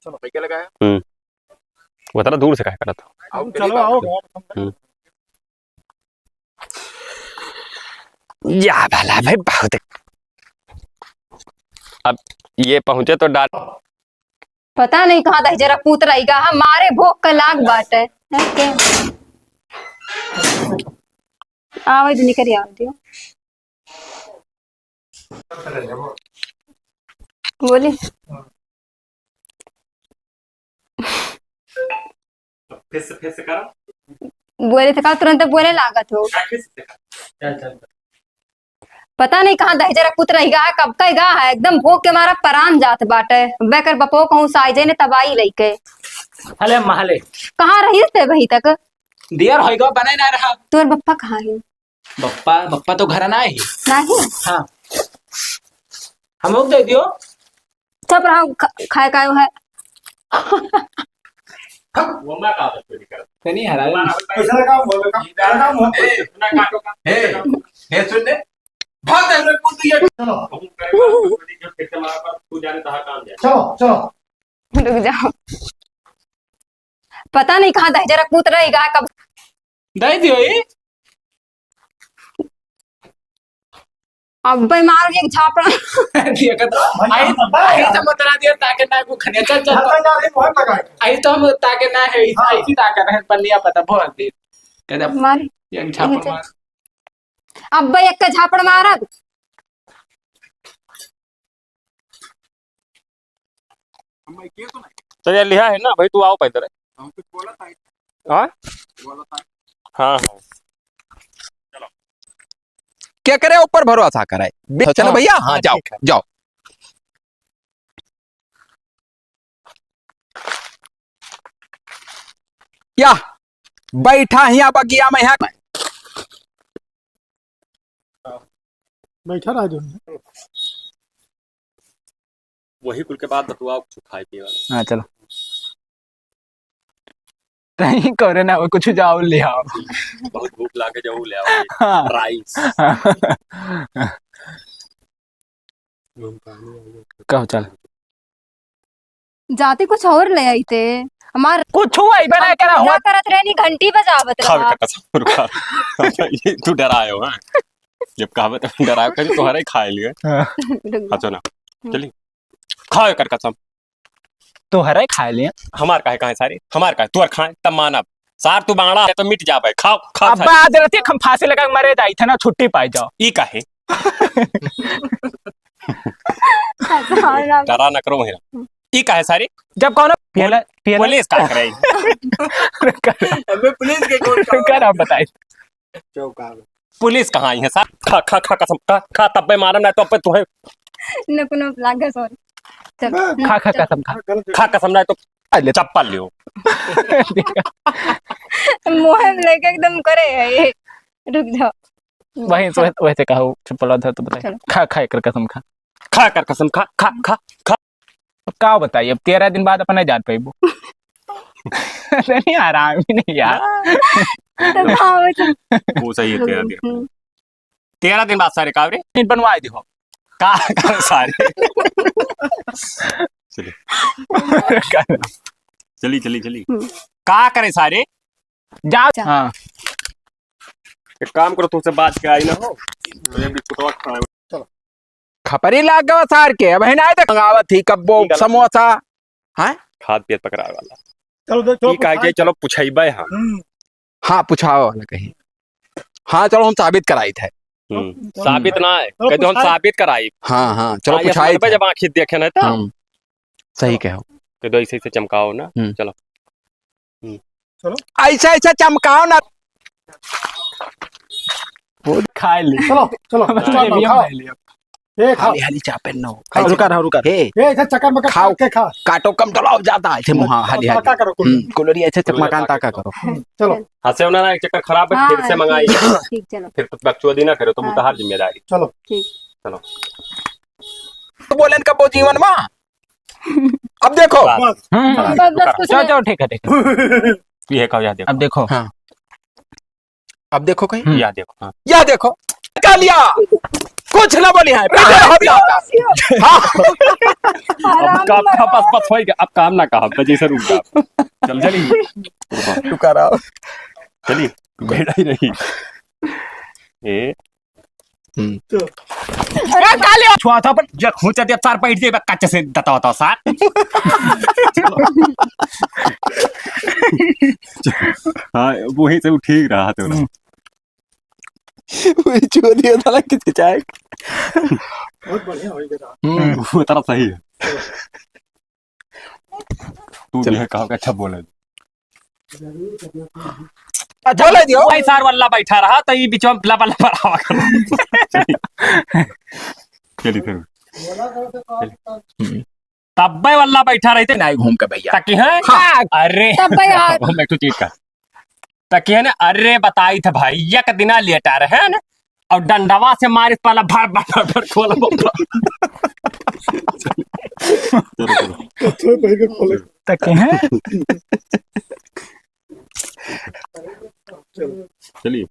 चलो भाई क्या लगाया। वो तरह दूर से कहा करा था। चलो आओ। या भला भाई बहुत। अब ये पहुंचे तो डाल पता नहीं कहाँ था जरा पूत रहेगा हमारे भोग का लाग बाट है आवाज निकल आ दियो बोली फिर से करो। बोले थे तुरंत बोले लागत हो पता नहीं कहाँ दही जरा पुत रही गा कब का गा है एकदम भोग के मारा परान जात बाटे बेकर बपो कहूँ साइजे ने तबाही लईके हले महले कहाँ रही थे वही तक देर होएगा बना ना रहा। तोर बप्पा कहाँ है बप्पा तो घर ना ही नहीं हाँ हम लोग दे दियो चुप रहो खाए का है वो मैं कहा था तो नहीं हरा पैसा लगाओ बोल काम इतना काटो का हे सुन ले भाग दे लोग कूद दिया। चलो हम करेंगे फिर से हमारा पर तू जाने कहा काम जाए। चलो चलो रुक जाओ पता नहीं कहाँ दही जरा पूत रही गा कब दे दियो ये अब भाई मारो एक झापड़ा दिया का तो आई तो मत ना दिया ताकि ना को खनिया चल चल ना रे बहुत लगाए आई तो हम ताकि ना है ऐसी ताकि ना पल्लिया पता बहुत दे कहता मारे ये छापड़ मार अब भाई एक का झापड़ मारा मैं किया तो नहीं तो ये लिया है ना भाई तू आओ पैदल है। हम कुछ बोला था हाँ बोला था हाँ क्या करे ऊपर भरोसा करे चलो भैया हाँ जाओ जाओ या बैठा हिया बगिया में यहाँ बैठा रहा जो वही कुल के बाद बतुआ कुछ खाए पिए वाला। हाँ चलो नहीं करे ना वो कुछ जाओ ले आओ बहुत भूख लागे जाओ ले आओ हाँ। राइस कहो चल जाते कुछ और ले आई थे हमार कुछ हुआ ही बना क्या हुआ करत रहनी घंटी बजावत खा रहा का कसम रुका ये तू डराए हो हां जब कहावत डराए कर तो हरे खा लिए अच्छा ना चली खाओ कर कसम तो हरे खा लिए हमार काहे काहे सारे हमार काहे तोर खाए तब मानब सार तू बांगड़ा है तो मिट जाबे खाओ खा अब आज रहती हम फांसी लगा के मरे जाई थे ना छुट्टी पाई जाओ ई काहे डरा न करो मेरा ई काहे सारे जब कौन पुलिस का करे अबे पुलिस के कोण कर आप बताइए चौका पुलिस कहाँ आई है साहब खा खा खा कसम खा तब पे मारम ना तो पे तुम्हें नकुनो लागे सॉरी चल खा कसम खा कसम ना तो चप्पल लियो मुंह में लेके एकदम करे है ये रुक जाओ वही वैसे कहो चप्पल था तो बताइए खा खा कर कसम खा खा कर कसम खा खा खा खा क्या बताइए अब 13 दिन बाद अपने जान पाइबो नहीं आराम ही नहीं यार तो खाओ चल वो सही है 13 दिन बाद सारे कावरे बनवाए दियो का कर सारे चली चली चली का करे सारे जाओ हाँ एक काम करो तुमसे बात के आई ना हो मुझे भी कुछ खाना खपरी लाग गवा सार के अब है ना तो मंगावत थी कब्बो समोसा हैं खाद पेट पकड़ाए वाला चलो ठीक है चलो पूछाइबे हां हाँ पूछाओ वाला कहीं हाँ चलो हम साबित कराई थे साबित ना है कहते हम साबित कराई हाँ हाँ चलो पूछाई पे जब आंखें देखे ना तो सही कहो तो दो ऐसे चमकाओ ना चलो ऐसा ऐसा चमकाओ ना वो खा ली चलो चलो ए खाओ हाली हाली चापे नो रुका ए इधर चक्कर में खाओ के खा काटो कम डलाओ ज्यादा ऐसे मुहा हाली हाली करो कुलरी ऐसे चमकान ताका करो चलो हंसे ना एक चक्कर खराब है फिर से मंगाई ठीक चलो फिर तो बकचोदी ना करो तो मुतहर जिम्मेदारी चलो चलो तो बोलन कब वो जीवन में अब देखो चलो ठीक है ये कहो याद देखो अब देखो हाँ अब देखो कहीं याद देखो हाँ या देखो क्या लिया कुछ ना बोली है अब का पास पास होई अब काम ना कहा बजे से रुक जा चल चली तू कर रहा चली बेड़ा ही नहीं ए छुआ था पर जब खूंचा दे सार पैठ दे कच्चे से दता होता सार हाँ वही से ठीक रहा तो वही छुआ दिया था किसी चाय बहुत बढ़िया हो गया वो तरफ सही है तू भी है कहा अच्छा बोले बोले दियो भाई सार वाला बैठा रहा तो ये बीच में लपा लपा रहा चली फिर तब्बे वाला बैठा रहते ना घूम के भैया ताकि है हाँ। अरे तब्बे यार मैं तो चीज का ताकि है ना अरे बताई था भैया का दिना लेटा रहे है ना और डंडवा से मारे पाला भर भर भर खोला ताकि है चलिए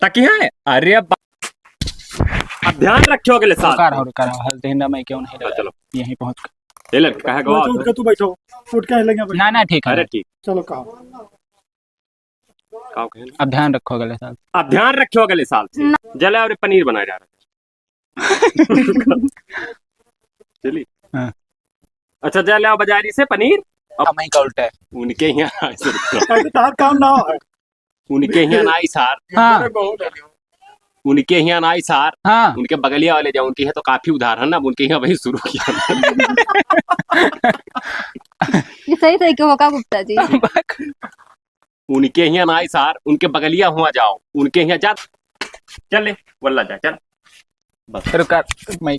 ताकि है अरे अब ध्यान रखियो अगले साल कार हल्दी ना मैं क्यों नहीं चलो यहीं पहुंच ले ले कहा गवा उठ के तू बैठो उठ के लेंगे ना ना ठीक है अरे ठीक चलो कहो अब ध्यान रखो अगले साल अब ध्यान रखियो अगले साल से जले और पनीर बनाया जा रहा है चलिए हाँ। अच्छा जले आओ बाजारी से पनीर अब मैं का उल्टा है उनके यहाँ तार काम ना है उनके यहाँ नाई सार हाँ उनके यहाँ नाई सार हाँ उनके बगलिया वाले जाओ उनके यहाँ तो काफी उदाहरण ना उनके यहाँ वही शुरू किया ये सही सही क्यों होगा गुप्ता जी उनके यहाँ नाई सार उनके बगलिया हुआ जाओ उनके यहाँ जा चल ले वल्ला जा चल बस रुका मैं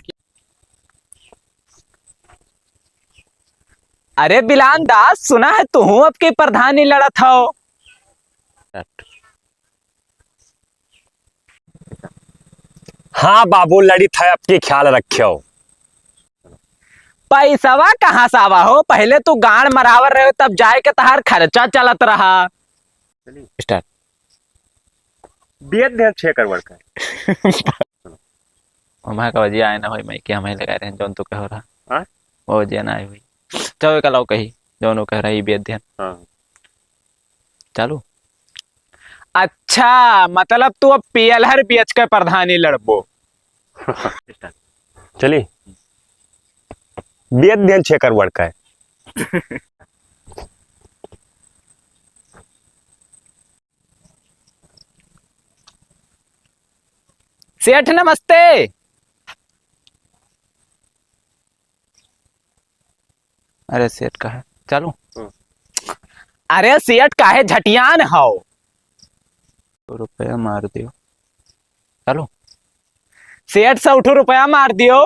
अरे बिलान दास सुना है तू अब के प्रधानी लड़ा था हाँ बाबू लड़ी था आपके ख्याल रखियो पैसावा कहाँ से आवा हो पहले तू गाड़ मरावर रहे तब जाए के तहार खर्चा चलत रहा स्टार्ट बेद ध्यान 6 करोड़ का हमारे का वजह आए ना भाई मैं क्या हमें लगा रहे हैं जौन तू कह रहा हाँ वो वजह ना आई हुई चलो का लाओ कही जौन कह रहा है बेद ध्यान हाँ चालू अच्छा मतलब तू अब पीएलहर बीएच का प्रधानी लड़बो चलिए बेद ध्यान 6 करोड़ का है सेठ नमस्ते अरे सेठ का है चलो अरे सेठ का है झटियान हो रुपया मार दियो चलो सेठ से उठो रुपया मार दियो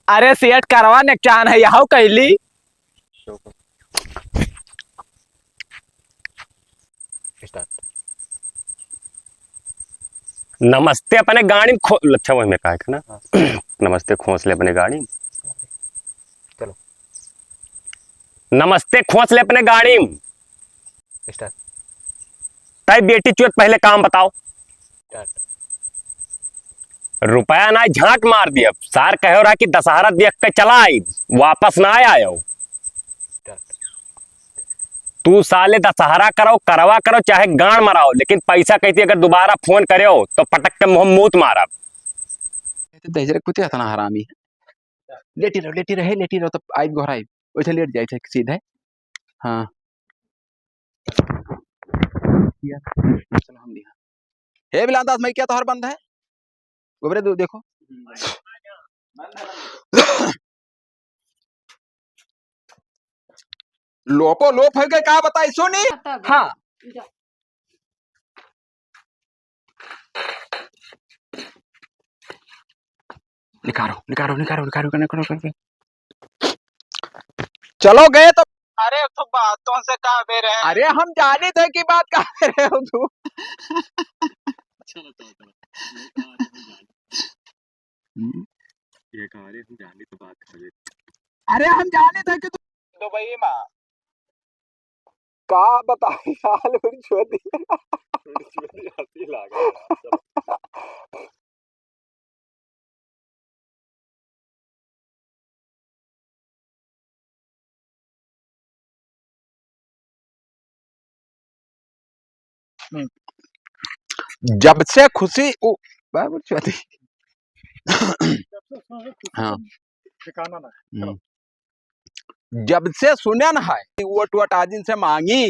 अरे सेठ करवा नुकसान है यहाँ कैली नमस्ते अपने गाड़ी अच्छा वही में कहा ना नमस्ते खोस ले अपने गाड़ी चलो नमस्ते खोस ले अपने गाड़ी स्टार्ट ताई बेटी चुत पहले काम बताओ रुपया ना झांक मार दिया सार कहो रहा कि दशहरा देख के चला आई वापस ना आया हो तू साले दशहरा करो करवा करो चाहे गाड़ मराओ लेकिन पैसा कहती अगर दोबारा फोन करे हो तो पटक के मुंह मूत मारा दहजर कुत्ते था ना हरामी लेटी रहे तो आई घोराई वैसे लेट जाए सीधे हाँ चलो हम दिया हे बिलांदास मैं क्या तोहर बंद है गोबरे देखो लोपो लोप है क्या बताई सुनी हाँ निकालो चलो गए तो अरे तो बातों से कहा दे रहे हैं अरे हम जाने थे की बात कहा रहे हो तू अरे हम जाने थे कि तू दुबई में का बताई हाल छोड़ी जब से खुशी बाबू चौधरी हाँ जब से सुने न है वोट वोट आजिन से मांगी